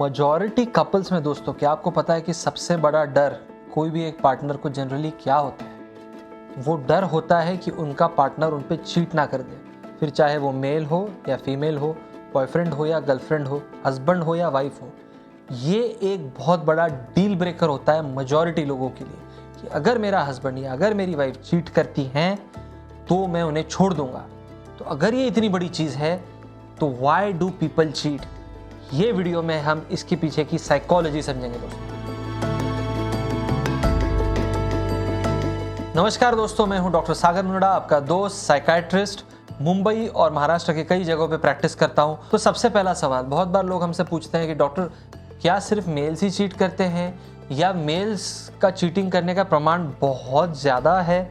Majority couples में दोस्तों, क्या आपको पता है कि सबसे बड़ा डर कोई भी एक पार्टनर को जनरली क्या होता है? वो डर होता है कि उनका पार्टनर उन पे चीट ना कर दे, फिर चाहे वो मेल हो या फीमेल हो, बॉयफ्रेंड हो या गर्लफ्रेंड हो, हस्बैंड हो या वाइफ हो। ये एक बहुत बड़ा डील ब्रेकर होता है मजॉरिटी लोगों के लिए कि अगर मेरा हस्बैंड या अगर मेरी वाइफ चीट करती हैं तो मैं उन्हें छोड़ दूंगा। तो अगर ये इतनी बड़ी चीज़ है तो व्हाई डू पीपल चीट? ये वीडियो में हम इसके पीछे की साइकोलॉजी समझेंगे दोस्तों। नमस्कार दोस्तों, मैं हूं डॉक्टर सागर मुंडा, आपका दोस्त साइकाइट्रिस्ट। मुंबई और महाराष्ट्र के कई जगहों पे प्रैक्टिस करता हूं। तो सबसे पहला सवाल, बहुत बार लोग हमसे पूछते हैं कि डॉक्टर, क्या सिर्फ मेल्स ही चीट करते हैं या मेल्स का चीटिंग करने का प्रमाण बहुत ज़्यादा है?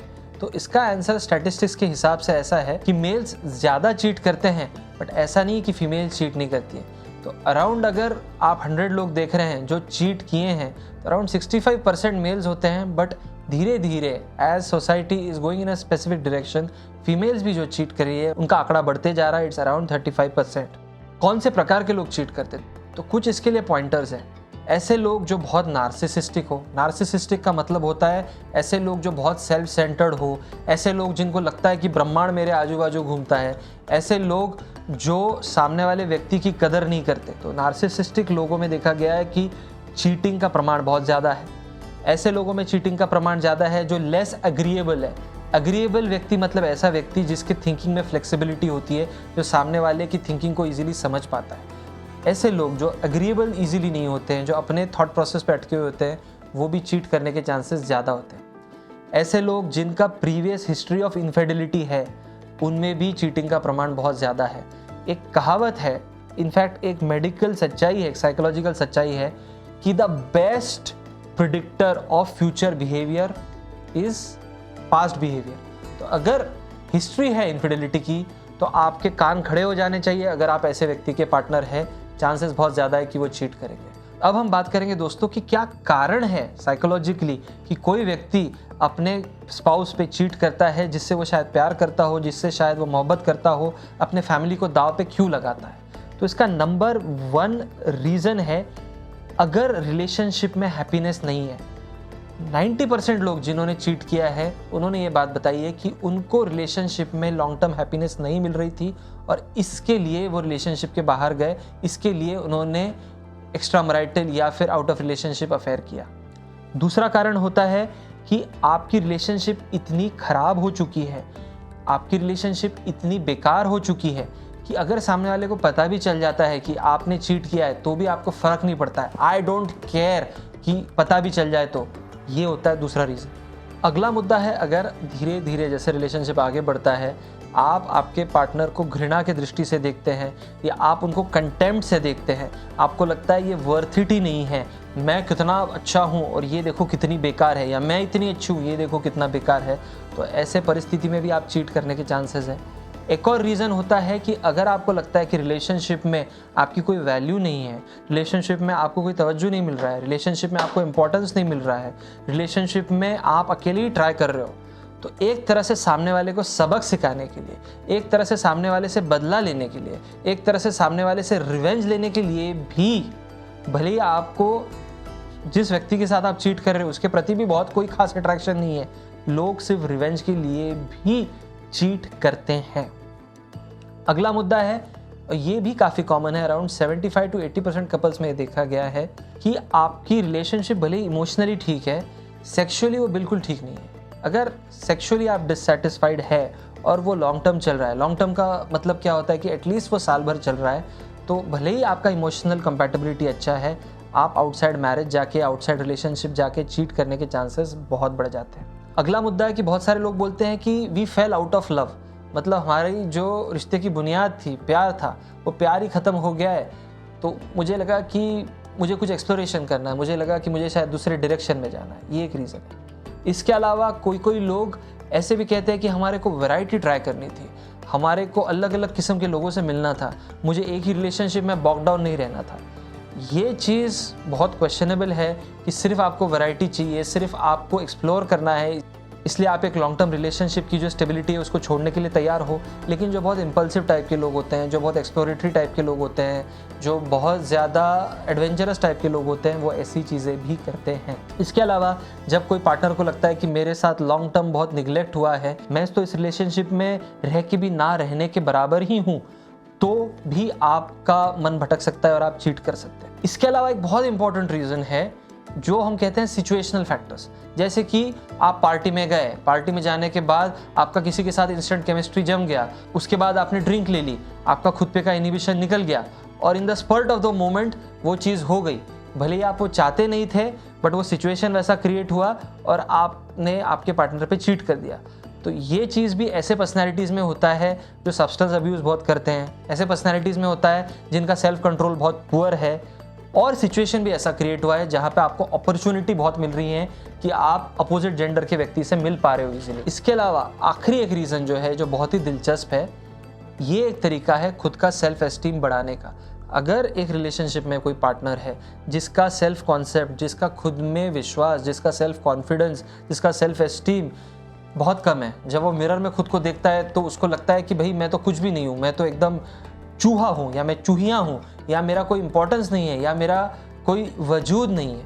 तो इसका आंसर स्टैटिस्टिक्स के हिसाब से ऐसा है कि मेल्स ज़्यादा चीट करते हैं, बट ऐसा नहीं कि फीमेल चीट नहीं करती है। तो अराउंड अगर आप 100 लोग देख रहे हैं जो चीट किए हैं, तो अराउंड 65% मेल्स होते हैं। बट धीरे धीरे as society is going in a specific direction, females भी जो चीट कर रही है उनका आंकड़ा बढ़ते जा रहा है। It's around 35%। कौन से प्रकार के लोग चीट करते हैं? तो कुछ इसके लिए पॉइंटर्स हैं। ऐसे लोग जो बहुत नार्सिसिस्टिक हो, नार्सिसिस्टिक का मतलब होता है ऐसे लोग जो बहुत सेल्फ सेंटर्ड हो, ऐसे लोग जिनको लगता है कि ब्रह्मांड मेरे आजू बाजू घूमता है, ऐसे लोग जो सामने वाले व्यक्ति की कदर नहीं करते। तो नार्सिसिस्टिक लोगों में देखा गया है कि चीटिंग का प्रमाण बहुत ज़्यादा है। ऐसे लोगों में चीटिंग का प्रमाण ज़्यादा है जो लेस अग्रीएबल है। अग्रीएबल व्यक्ति मतलब ऐसा व्यक्ति जिसकी थिंकिंग में फ्लेक्सिबिलिटी होती है, जो सामने वाले की थिंकिंग को ईजिली समझ पाता है। ऐसे लोग जो अग्रीएबल ईजिली नहीं होते हैं, जो अपने थॉट प्रोसेस पे अटके हुए होते हैं, वो भी चीट करने के चांसेस ज़्यादा होते हैं। ऐसे लोग जिनका प्रीवियस हिस्ट्री ऑफ इनफिडेलिटी है, उनमें भी चीटिंग का प्रमाण बहुत ज़्यादा है। एक कहावत है, इनफैक्ट एक मेडिकल सच्चाई है, एक साइकोलॉजिकल सच्चाई है कि the best predictor of future behaviour is past behaviour. तो अगर हिस्ट्री है इनफिडेलिटी की, तो आपके कान खड़े हो जाने चाहिए। अगर आप ऐसे व्यक्ति के पार्टनर हैं, चांसेस बहुत ज़्यादा है कि वो चीट करेंगे। अब हम बात करेंगे दोस्तों कि क्या कारण है साइकोलॉजिकली कि कोई व्यक्ति अपने स्पाउस पे चीट करता है, जिससे वो शायद प्यार करता हो, जिससे शायद वो मोहब्बत करता हो, अपने फैमिली को दाव पे क्यों लगाता है? तो इसका नंबर 1 रीज़न है, अगर रिलेशनशिप में हैप्पीनेस नहीं है। 90% लोग जिन्होंने चीट किया है, उन्होंने ये बात बताई है कि उनको रिलेशनशिप में लॉन्ग टर्म हैप्पीनेस नहीं मिल रही थी और इसके लिए वो रिलेशनशिप के बाहर गए। इसके लिए उन्होंने एक्स्ट्रा मैरिटल या फिर आउट ऑफ रिलेशनशिप अफेयर किया। दूसरा कारण होता है कि आपकी रिलेशनशिप इतनी खराब हो चुकी है, आपकी रिलेशनशिप इतनी बेकार हो चुकी है कि अगर सामने वाले को पता भी चल जाता है कि आपने चीट किया है, तो भी आपको फ़र्क नहीं पड़ता है। आई डोंट केयर कि पता भी चल जाए तो। ये होता है दूसरा रीज़न। अगला मुद्दा है, अगर धीरे धीरे जैसे रिलेशनशिप आगे बढ़ता है, आप आपके पार्टनर को घृणा की दृष्टि से देखते हैं या आप उनको कंटेम्प्ट से देखते हैं, आपको लगता है ये वर्थ इट ही नहीं है, मैं कितना अच्छा हूँ और ये देखो कितनी बेकार है, या मैं इतनी अच्छी हूँ ये देखो कितना बेकार है, तो ऐसे परिस्थिति में भी आप चीट करने के चांसेस हैं। एक और रीज़न होता है कि अगर आपको लगता है कि रिलेशनशिप में आपकी कोई वैल्यू नहीं है, रिलेशनशिप में आपको कोई तवज्जो नहीं मिल रहा है, रिलेशनशिप में आपको इंपॉर्टेंस नहीं मिल रहा है, रिलेशनशिप में आप अकेले ही ट्राई कर रहे हो, तो एक तरह से सामने वाले को सबक सिखाने के लिए, एक तरह से सामने वाले से बदला लेने के लिए, एक तरह से सामने वाले से रिवेंज लेने के लिए भी, भले ही आपको जिस व्यक्ति के साथ आप चीट कर रहे हो उसके प्रति भी बहुत कोई खास अट्रैक्शन नहीं है, लोग सिर्फ रिवेंज के लिए भी चीट करते हैं। अगला मुद्दा है, ये भी काफ़ी कॉमन है, अराउंड 75 to 80% कपल्स में देखा गया है कि आपकी रिलेशनशिप भले ही इमोशनली ठीक है, सेक्सुअली वो बिल्कुल ठीक नहीं है। अगर सेक्सुअली आप डिससेटिस्फाइड है और वो लॉन्ग टर्म चल रहा है, लॉन्ग टर्म का मतलब क्या होता है कि एटलीस्ट वो साल भर चल रहा है, तो भले ही आपका इमोशनल कंपैटिबिलिटी अच्छा है, आप आउटसाइड मैरिज जाके, आउटसाइड रिलेशनशिप जाके चीट करने के चांसेस बहुत बढ़ जाते हैं। अगला मुद्दा है कि बहुत सारे लोग बोलते हैं कि we fell out of love, मतलब हमारी जो रिश्ते की बुनियाद थी, प्यार था, वो प्यार ही ख़त्म हो गया है, तो मुझे लगा कि मुझे कुछ एक्सप्लोरेशन करना है, मुझे लगा कि मुझे शायद दूसरे डायरेक्शन में जाना है। ये एक रीज़न है। इसके अलावा कोई लोग ऐसे भी कहते हैं कि हमारे को वैरायटी ट्राई करनी थी, हमारे को अलग अलग किस्म के लोगों से मिलना था, मुझे एक ही रिलेशनशिप में बॉक डाउन नहीं रहना था। ये चीज़ बहुत क्वेश्चनेबल है कि सिर्फ आपको वैरायटी चाहिए, सिर्फ आपको एक्सप्लोर करना है, इसलिए आप एक लॉन्ग टर्म रिलेशनशिप की जो स्टेबिलिटी है उसको छोड़ने के लिए तैयार हो। लेकिन जो बहुत इम्पल्सिव टाइप के लोग होते हैं, जो बहुत एक्सप्लोरेटरी टाइप के लोग होते हैं, जो बहुत ज़्यादा एडवेंचरस टाइप के लोग होते हैं, वो ऐसी चीज़ें भी करते हैं। इसके अलावा जब कोई पार्टनर को लगता है कि मेरे साथ लॉन्ग टर्म बहुत निगलेक्ट हुआ है, मैं तो इस रिलेशनशिप में रह के भी ना रहने के बराबर ही हूँ, तो भी आपका मन भटक सकता है और आप चीट कर सकते हैं। इसके अलावा एक बहुत इंपॉर्टेंट रीज़न है जो हम कहते हैं सिचुएशनल फैक्टर्स। जैसे कि आप पार्टी में गए, पार्टी में जाने के बाद आपका किसी के साथ इंस्टेंट केमिस्ट्री जम गया, उसके बाद आपने ड्रिंक ले ली, आपका खुद पे का इनिबिशन निकल गया और in the spurt of the moment वो चीज़ हो गई। भले ही आप वो चाहते नहीं थे, बट वो सिचुएशन वैसा क्रिएट हुआ और आपने आपके पार्टनर पे चीट कर दिया। तो ये चीज़ भी ऐसे पर्सनैलिटीज़ में होता है जो सब्सटेंस अब्यूज़ बहुत करते हैं, ऐसे पर्सनैलिटीज़ में होता है जिनका सेल्फ कंट्रोल बहुत पुअर है, और सिचुएशन भी ऐसा क्रिएट हुआ है जहाँ पे आपको अपॉर्चुनिटी बहुत मिल रही है कि आप अपोजिट जेंडर के व्यक्ति से मिल पा रहे हो इजीली। इसके अलावा आखिरी एक रीज़न जो है, जो बहुत ही दिलचस्प है, ये एक तरीका है खुद का सेल्फ एस्टीम बढ़ाने का। अगर एक रिलेशनशिप में कोई पार्टनर है जिसका सेल्फ कॉन्सेप्ट, जिसका खुद में विश्वास, जिसका सेल्फ कॉन्फिडेंस, जिसका सेल्फ एस्टीम बहुत कम है, जब वो मिरर में खुद को देखता है तो उसको लगता है कि भाई मैं तो कुछ भी नहीं हूँ, मैं तो एकदम चूहा हूँ या मैं चूहिया हूँ, या मेरा कोई इंपॉर्टेंस नहीं है, या मेरा कोई वजूद नहीं है,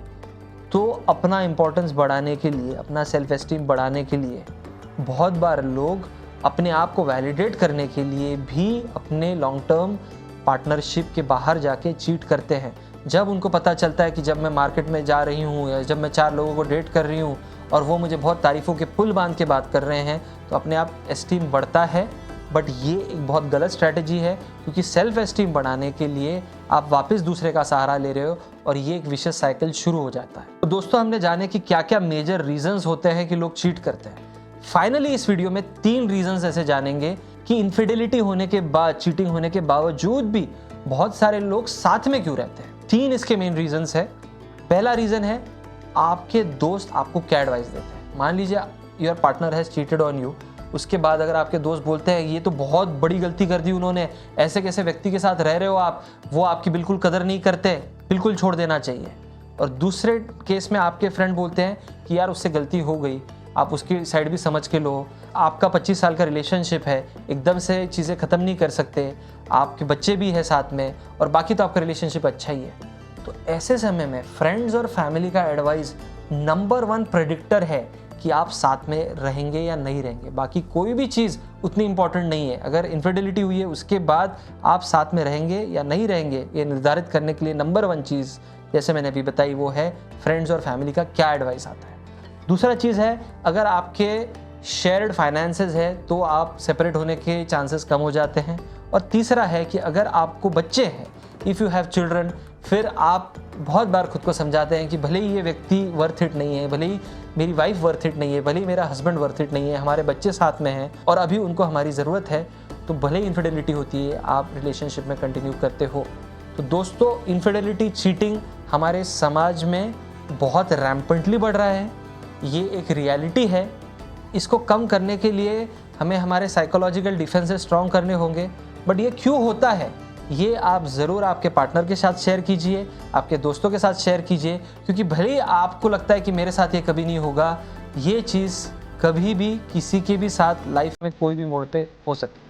तो अपना इंपॉर्टेंस बढ़ाने के लिए, अपना सेल्फ एस्टीम बढ़ाने के लिए बहुत बार लोग अपने आप को वैलिडेट करने के लिए भी अपने लॉन्ग टर्म पार्टनरशिप के बाहर जाके चीट करते हैं। जब उनको पता चलता है कि जब मैं मार्केट में जा रही हूँ या जब मैं 4 लोगों को डेट कर रही हूँ और वो मुझे बहुत तारीफ़ों के पुल बांध के बात कर रहे हैं, तो अपने आप एस्टीम बढ़ता है। बट ये एक बहुत गलत स्ट्रैटेजी है, क्योंकि सेल्फ एस्टीम बढ़ाने के लिए आप वापस दूसरे का सहारा ले रहे हो और ये एक विशियस साइकिल शुरू हो जाता है। तो दोस्तों, हमने जाने कि क्या क्या मेजर रीजंस होते हैं कि लोग चीट करते हैं। फाइनली इस वीडियो में 3 रीजंस ऐसे जानेंगे कि इनफिडेलिटी होने के बाद, चीटिंग होने के बावजूद भी बहुत सारे लोग साथ में क्यों रहते हैं। 3 इसके मेन रीजंस है। पहला रीजन है, आपके दोस्त आपको क्या एडवाइस देते हैं। मान लीजिए your partner has cheated on you, उसके बाद अगर आपके दोस्त बोलते हैं ये तो बहुत बड़ी गलती कर दी उन्होंने, ऐसे कैसे व्यक्ति के साथ रह रहे हो आप, वो आपकी बिल्कुल कदर नहीं करते, बिल्कुल छोड़ देना चाहिए। और दूसरे केस में आपके फ्रेंड बोलते हैं कि यार उससे गलती हो गई, आप उसकी साइड भी समझ के लो, आपका 25 साल का रिलेशनशिप है, एकदम से चीज़ें ख़त्म नहीं कर सकते, आपके बच्चे भी है साथ में, और बाकी तो आपका रिलेशनशिप अच्छा ही है। तो ऐसे समय में फ्रेंड्स और फैमिली का एडवाइस नंबर 1 प्रेडिक्टर है कि आप साथ में रहेंगे या नहीं रहेंगे। बाकी कोई भी चीज़ उतनी इंपॉर्टेंट नहीं है। अगर इनफिडेलिटी हुई है उसके बाद आप साथ में रहेंगे या नहीं रहेंगे, ये निर्धारित करने के लिए नंबर 1 चीज़, जैसे मैंने अभी बताई, वो है फ्रेंड्स और फैमिली का क्या एडवाइस आता है। दूसरा चीज़ है, अगर आपके शेयर्ड फाइनेंसेस है तो आप सेपरेट होने के चांसेस कम हो जाते हैं। और तीसरा है कि अगर आपको बच्चे हैं, इफ़ यू हैव चिल्ड्रन, फिर आप बहुत बार खुद को समझाते हैं कि भले ही ये व्यक्ति वर्थ इट नहीं है, भले ही मेरी वाइफ वर्थ इट नहीं है, भले ही मेरा हस्बैंड वर्थ इट नहीं है, हमारे बच्चे साथ में हैं और अभी उनको हमारी ज़रूरत है, तो भले ही इनफिडेलिटी होती है आप रिलेशनशिप में कंटिन्यू करते हो। तो दोस्तों, इनफिडेलिटी, चीटिंग हमारे समाज में बहुत रैम्पेंटली बढ़ रहा है। ये एक रियलिटी है। इसको कम करने के लिए हमें हमारे साइकोलॉजिकल डिफेंसेस स्ट्रॉन्ग करने होंगे। बट ये क्यों होता है, ये आप ज़रूर आपके पार्टनर के साथ शेयर कीजिए, आपके दोस्तों के साथ शेयर कीजिए, क्योंकि भले ही आपको लगता है कि मेरे साथ ये कभी नहीं होगा, ये चीज़ कभी भी किसी के भी साथ लाइफ में कोई भी मोड़ पे हो सकती है।